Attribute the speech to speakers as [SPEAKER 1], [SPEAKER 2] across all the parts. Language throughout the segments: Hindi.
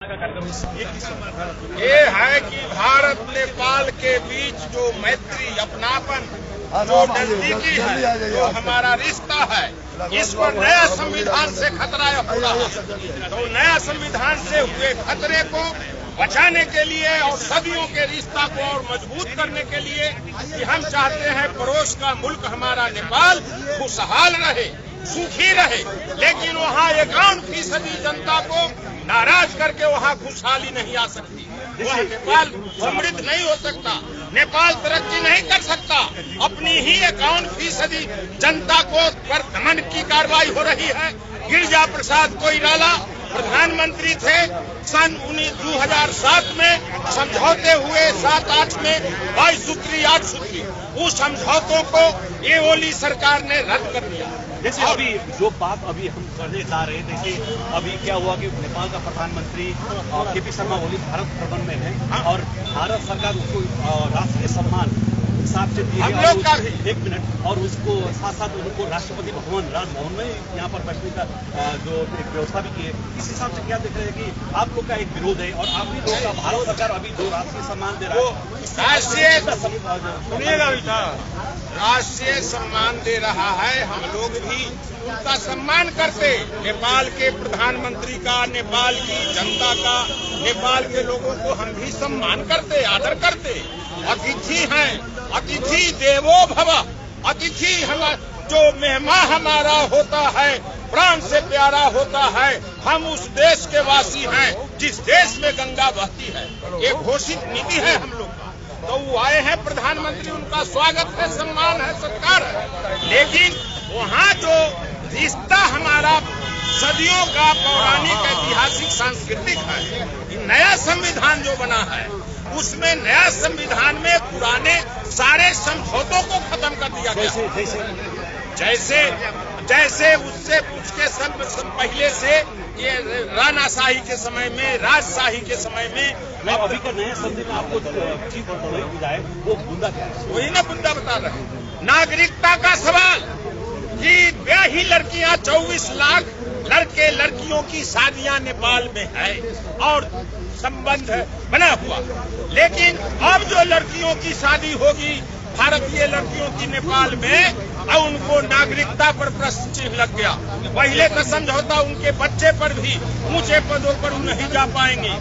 [SPEAKER 1] ये है कि भारत नेपाल के बीच जो मैत्री अपनापन जो नजदीकी है, जो हमारा रिश्ता है, इसको नया संविधान से खतरा हो रहा है। तो नया संविधान से हुए खतरे को बचाने के लिए और सदियों के रिश्ता को और मजबूत करने के लिए कि हम चाहते हैं पड़ोस का मुल्क हमारा नेपाल खुशहाल रहे, सुखी रहे, लेकिन वहाँ 51% जनता को नाराज करके वहाँ खुशहाली नहीं आ सकती। वह नेपाल समृद्ध नहीं हो सकता, नेपाल तरक्की नहीं कर सकता। अपनी ही 51% जनता को पर दमन की कार्रवाई हो रही है। गिरिजा प्रसाद कोइराला प्रधानमंत्री थे सन 2007 में, समझौते हुए 7-8 में 22 सूत्री 8 सूत्री, उस समझौतों को ये ओली सरकार ने रद्द कर दिया।
[SPEAKER 2] जैसे अभी जो बात अभी हम करने जा रहे हैं, जैसे अभी क्या हुआ कि नेपाल का प्रधानमंत्री केपी शर्मा ओली भारत भ्रमण में है और भारत सरकार उसको राष्ट्रीय सम्मान हिसाब से दिए,
[SPEAKER 1] हम लोग का भी
[SPEAKER 2] 1 मिनट, और उसको साथ साथ उनको राष्ट्रपति भवन राजभवन में यहाँ पर बैठने का जो एक व्यवस्था भी की है। इस हिसाब से क्या देख रहे हैं कि आप लोग का एक विरोध है और आप भी लोग का भारत सरकार अभी जो राष्ट्रीय सम्मान दे रहा है,
[SPEAKER 1] राष्ट्रीय सम्मान दे रहा है, हम लोग भी उनका सम्मान करते। नेपाल के प्रधानमंत्री का, नेपाल की जनता का, नेपाल के लोगों को हम भी सम्मान करते, आदर करते। अतिथि हैं, अतिथि देवो भव, अतिथि हम जो मेहमान हमारा होता है, प्राण से प्यारा होता है। हम उस देश के वासी हैं जिस देश में गंगा बहती है। ये घोषित नीति है हम लोग का। तो वो आए हैं प्रधानमंत्री, उनका स्वागत है, सम्मान है, सत्कार है। लेकिन वहाँ जो रिश्ता हमारा सदियों का पौराणिक ऐतिहासिक सांस्कृतिक है, नया संविधान जो बना है उसमें नया संविधान में पुराने सारे समझौतों को खत्म कर दिया गया। जैसे उससे उसके पहले से ये राणाशाही के समय में, राजशाही के समय में,
[SPEAKER 2] अभी का नया संविधान आपको चीज है वो मुद्दा क्या है?
[SPEAKER 1] वही ना मुद्दा बता रहे हैं। नागरिकता का सवाल कि ब्याही लड़कियां 24 लाख लड़के लड़कियों की शादियां नेपाल में है और संबंध बना हुआ, लेकिन अब जो लड़कियों की शादी होगी भारतीय लड़कियों की नेपाल में, और उनको नागरिकता पर प्रश्न चिन्ह लग गया। पहले का समझौता उनके बच्चे पर भी ऊंचे पदों पर नहीं जा पाएंगे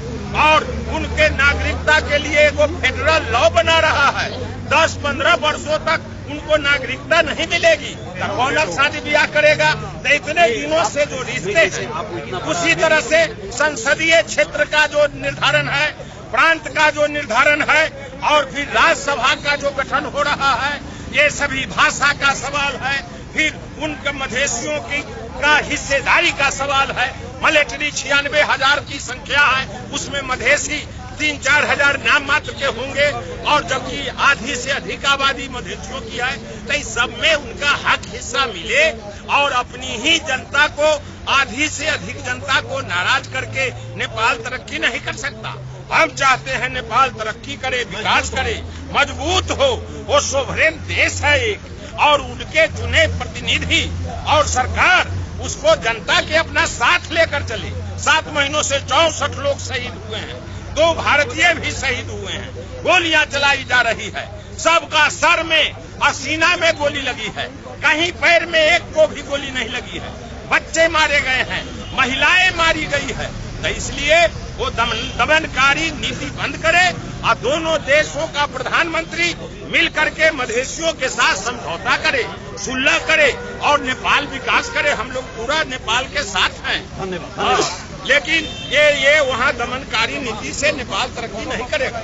[SPEAKER 1] और उनके नागरिकता के लिए वो फेडरल लॉ बना रहा है। 10-15 वर्षों तक उनको नागरिकता नहीं मिलेगी तो कौन अब शादी ब्याह करेगा? तो इतने दिनों से जो रिश्ते हैं, उसी तरह से संसदीय क्षेत्र का जो निर्धारण है, प्रांत का जो निर्धारण है, और फिर राज्यसभा का जो गठन हो रहा है, ये सभी भाषा का सवाल है। फिर उनके मधेशियों की का हिस्सेदारी का सवाल है। मिलिट्री 96,000 की संख्या है, उसमें मधेसी 3-4 हजार नाम मात्र के होंगे, और जबकि आधी से अधिक आबादी मधेसियों की है। तो इस सब में उनका हक हिस्सा मिले और अपनी ही जनता को, आधी से अधिक जनता को नाराज करके नेपाल तरक्की नहीं कर सकता। हम चाहते हैं नेपाल तरक्की करे, विकास करे, मजबूत हो। वो सोवरेन देश है एक, और उनके चुने प्रतिनिधि और सरकार उसको जनता के अपना साथ लेकर चले। 7 महीनों से 64 लोग शहीद हुए हैं, 2 भारतीय भी शहीद हुए हैं, गोलियां चलाई जा रही है, सबका सर में और सीना में गोली लगी है, कहीं पैर में एक को भी गोली नहीं लगी है, बच्चे मारे गए हैं, महिलाएं मारी गई है। तो इसलिए वो दमनकारी नीति बंद करे और दोनों देशों का प्रधानमंत्री मिल करके मधेशियों के साथ समझौता करे, सुलह करे और नेपाल विकास करे। हम लोग पूरा नेपाल के साथ हैं।
[SPEAKER 2] धन्यवाद।
[SPEAKER 1] लेकिन ये वहाँ दमनकारी नीति से नेपाल तरक्की नहीं करेगा।